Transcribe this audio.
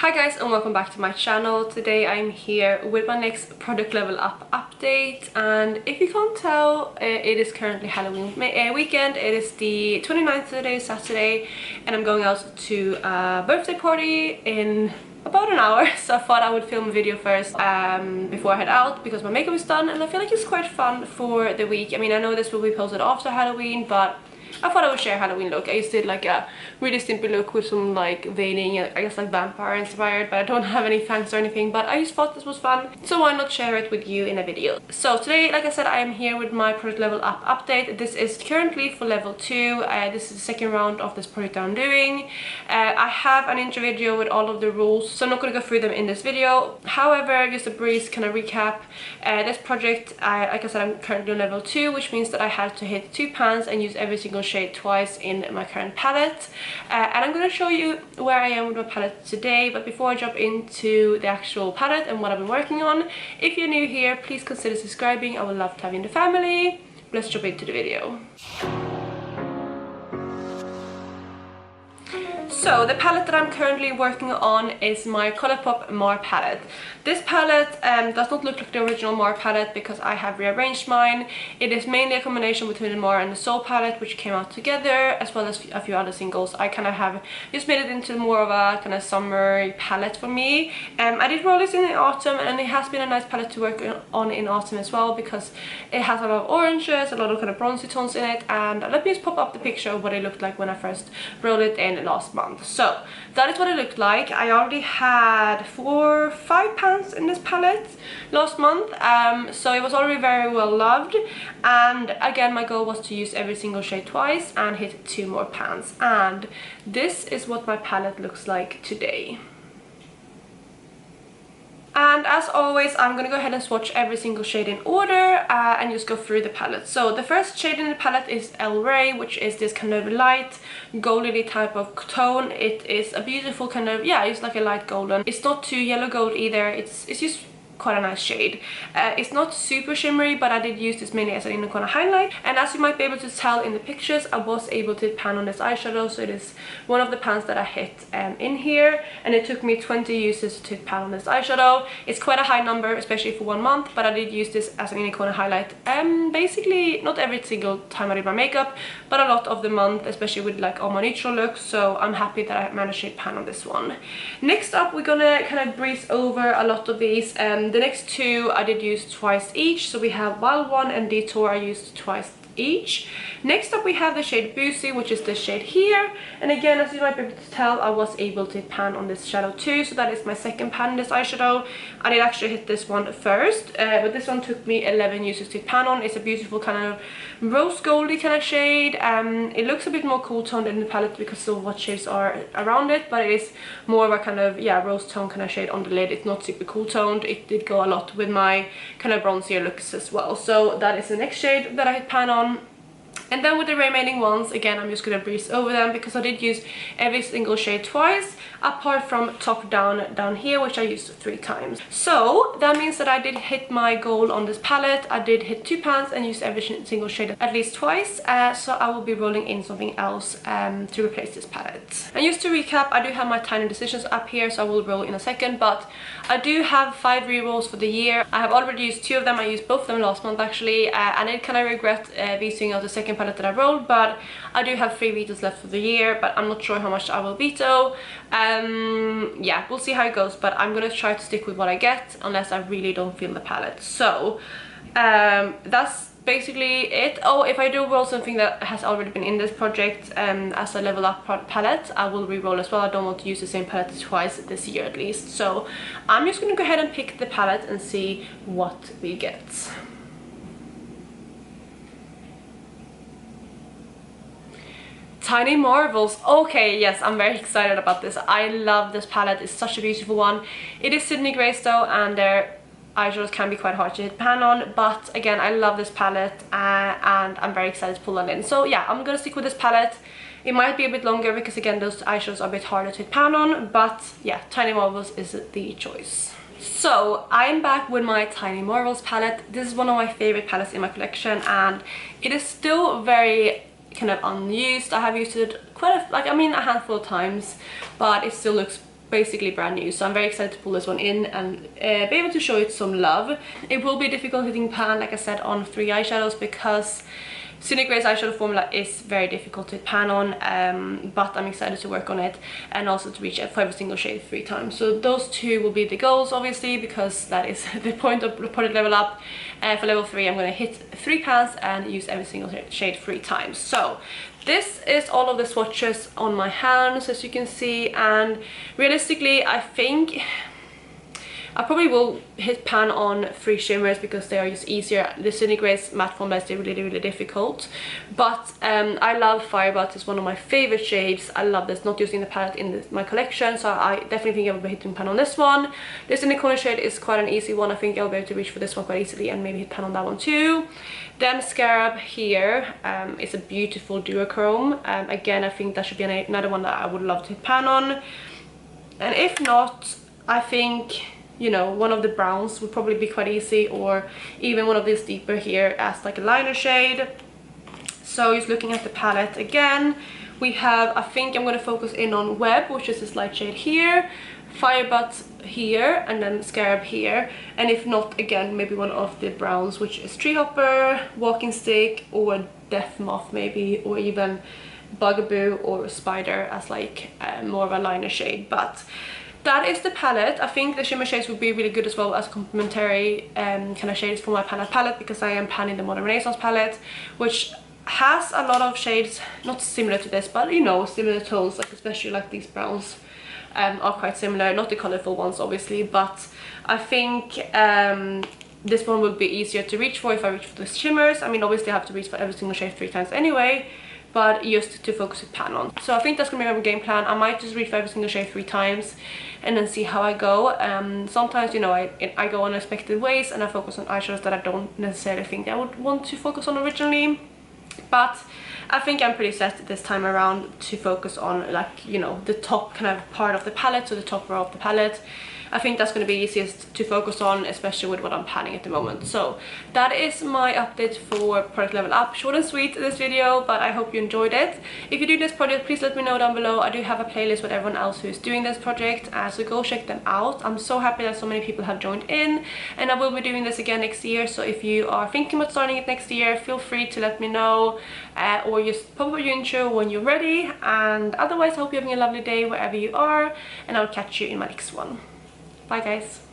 Hi guys, and welcome back to my channel. Today I'm here with my next product level up update, and if you can't tell, it is currently Halloween weekend. It is the 29th today, Saturday, and I'm going out to a birthday party in about an hour, so I thought I would film a video first before I head out, because my makeup is done and I feel like it's quite fun for the week. I mean, I know this will be posted after Halloween, but I thought I would share a Halloween look. I just did like a really simple look with some like veining and I guess like vampire inspired, but I don't have any fangs or anything, but I just thought this was fun, so why not share it with you in a video. So today, like I said, I am here with my product level up update. This is currently for level 2. This is the second round of this project I'm doing. I have an intro video with all of the rules, so I'm not going to go through them in this video. However, just a brief kind of recap. This project, like I said, I'm currently on level 2, which means that I have to hit 2 pans and use every single shade twice in my current palette, and I'm going to show you where I am with my palette today. But before I jump into the actual palette and what I've been working on, if you're new here, please consider subscribing. I would love to have you in the family. Let's jump into the video. So the palette that I'm currently working on is my Colourpop Mar palette. This palette does not look like the original Mar palette because I have rearranged mine. It is mainly a combination between the Mar and the Soul palette, which came out together, as well as a few other singles. I kind of have just made it into more of a kind of summery palette for me. I did roll this in the autumn, and it has been a nice palette to work on in autumn as well, because it has a lot of oranges, a lot of kind of bronzy tones in it. And let me just pop up the picture of what it looked like when I first rolled it in last month. So that is what it looked like. I already had 4 or 5 pans in this palette last month, so it was already very well loved. And again, my goal was to use every single shade twice and hit 2 more pans, and this is what my palette looks like today. And as always, I'm going to go ahead and swatch every single shade in order and just go through the palette. So the first shade in the palette is El Rey, which is this kind of light golden type of tone. It is a beautiful kind of, yeah, it's like a light golden. It's not too yellow gold either. It's just quite a nice shade. It's not super shimmery, but I did use this mainly as an inner corner highlight. And as you might be able to tell in the pictures, I was able to pan on this eyeshadow, so it is one of the pans that I hit in here, and it took me 20 uses to pan on this eyeshadow. It's quite a high number, especially for 1 month, but I did use this as an inner corner highlight basically not every single time I did my makeup, but a lot of the month, especially with like all my neutral looks, so I'm happy that I managed to pan on this one. Next up, we're gonna kind of breeze over a lot of these. The next 2 I did use twice each, so we have Wild One and Detour. I used twice each. Next up we have the shade Boozy, which is this shade here, and again, as you might be able to tell, I was able to pan on this shadow too, so that is my second pan in this eyeshadow. I did actually hit this one first, but this one took me 11 uses to pan on. It's a beautiful kind of rose goldy kind of shade. It looks a bit more cool toned in the palette because of what shades are around it, but it is more of a kind of, yeah, rose tone kind of shade on the lid. It's not super cool toned. It did go a lot with my kind of bronzier looks as well, so that is the next shade that I hit pan on. And then with the remaining ones, again, I'm just going to breeze over them because I did use every single shade twice, apart from Top down here, which I used 3 times. So that means that I did hit my goal on this palette. I did hit 2 pans and use every single shade at least twice, so I will be rolling in something else to replace this palette. And just to recap, I do have my tiny decisions up here, so I will roll in a second, but I do have 5 re-rolls for the year. I have already used 2 of them. I used both of them last month actually, and I kind of regret vetoing out the second palette that I rolled, but I do have 3 vetoes left for the year, but I'm not sure how much I will veto. Yeah, we'll see how it goes, but I'm gonna try to stick with what I get unless I really don't feel the palette. So that's basically it. Oh, if I do roll something that has already been in this project as a level up palette, I will re-roll as well. I don't want to use the same palette twice this year at least, so I'm just gonna go ahead and pick the palette and see what we get. Tiny Marvels. Okay, yes, I'm very excited about this. I love this palette. It's such a beautiful one. It is Sydney Grace though, and their eyeshadows can be quite hard to hit pan on, but again, I love this palette and I'm very excited to pull that in. So yeah, I'm gonna stick with this palette. It might be a bit longer because again, those eyeshadows are a bit harder to hit pan on, but yeah, Tiny Marvels is the choice. So I'm back with my Tiny Marvels palette. This is one of my favorite palettes in my collection, and it is still very kind of unused. I have used it quite a handful of times, but it still looks basically brand new, so I'm very excited to pull this one in and be able to show it some love. It will be difficult hitting pan, like I said, on 3 eyeshadows because Scenic Gray's eyeshadow formula is very difficult to hit pan on, but I'm excited to work on it and also to reach for every single shade 3 times. So those 2 will be the goals, obviously, because that is the point of the product level up. For level 3 I'm going to hit 3 pans and use every single shade 3 times. So this is all of the swatches on my hands, as you can see, and realistically I think I probably will hit pan on 3 shimmers because they are just easier. The Scenic Gray's matte formula is really difficult, but I love Firebutt. It's one of my favorite shades. I love this, not using the palette in my collection, so I definitely think I will be hitting pan on this one. This Unicorn shade is quite an easy one. I think I'll be able to reach for this one quite easily and maybe hit pan on that one too. Then Scarab here is a beautiful duochrome. Again, I think that should be another one that I would love to hit pan on. And if not, I think, you know, one of the browns would probably be quite easy, or even one of these deeper here as like a liner shade. So just looking at the palette again, we have, I think I'm going to focus in on Web, which is this light shade here, Firebutt here, and then Scarab here. And if not, again, maybe one of the browns, which is Tree Hopper, Walking Stick, or Death Moth maybe, or even Bugaboo or Spider as like more of a liner shade. But that is the palette. I think the shimmer shades would be really good as well as complementary kind of shades for my palette, because I am panning the Modern Renaissance palette, which has a lot of shades not similar to this, but you know, similar tones, like especially like these browns are quite similar, not the colorful ones obviously, but I think this one would be easier to reach for if I reach for the shimmers. I mean, obviously I have to reach for every single shade 3 times anyway, but just to focus with pan on. So I think that's gonna be my game plan. I might just reach for every single shade 3 times and then see how I go. Sometimes, you know, I go unexpected ways and I focus on eyeshadows that I don't necessarily think I would want to focus on originally. But I think I'm pretty set this time around to focus on, like, you know, the top kind of part of the palette, so the top row of the palette. I think that's going to be easiest to focus on, especially with what I'm panning at the moment. So that is my update for product level up. Short and sweet this video, but I hope you enjoyed it. If you do this project, please let me know down below. I do have a playlist with everyone else who is doing this project, so go check them out. I'm so happy that so many people have joined in, and I will be doing this again next year. So if you are thinking about starting it next year, feel free to let me know, or just pop up your intro when you're ready. And otherwise, I hope you're having a lovely day wherever you are, and I'll catch you in my next one. Bye guys.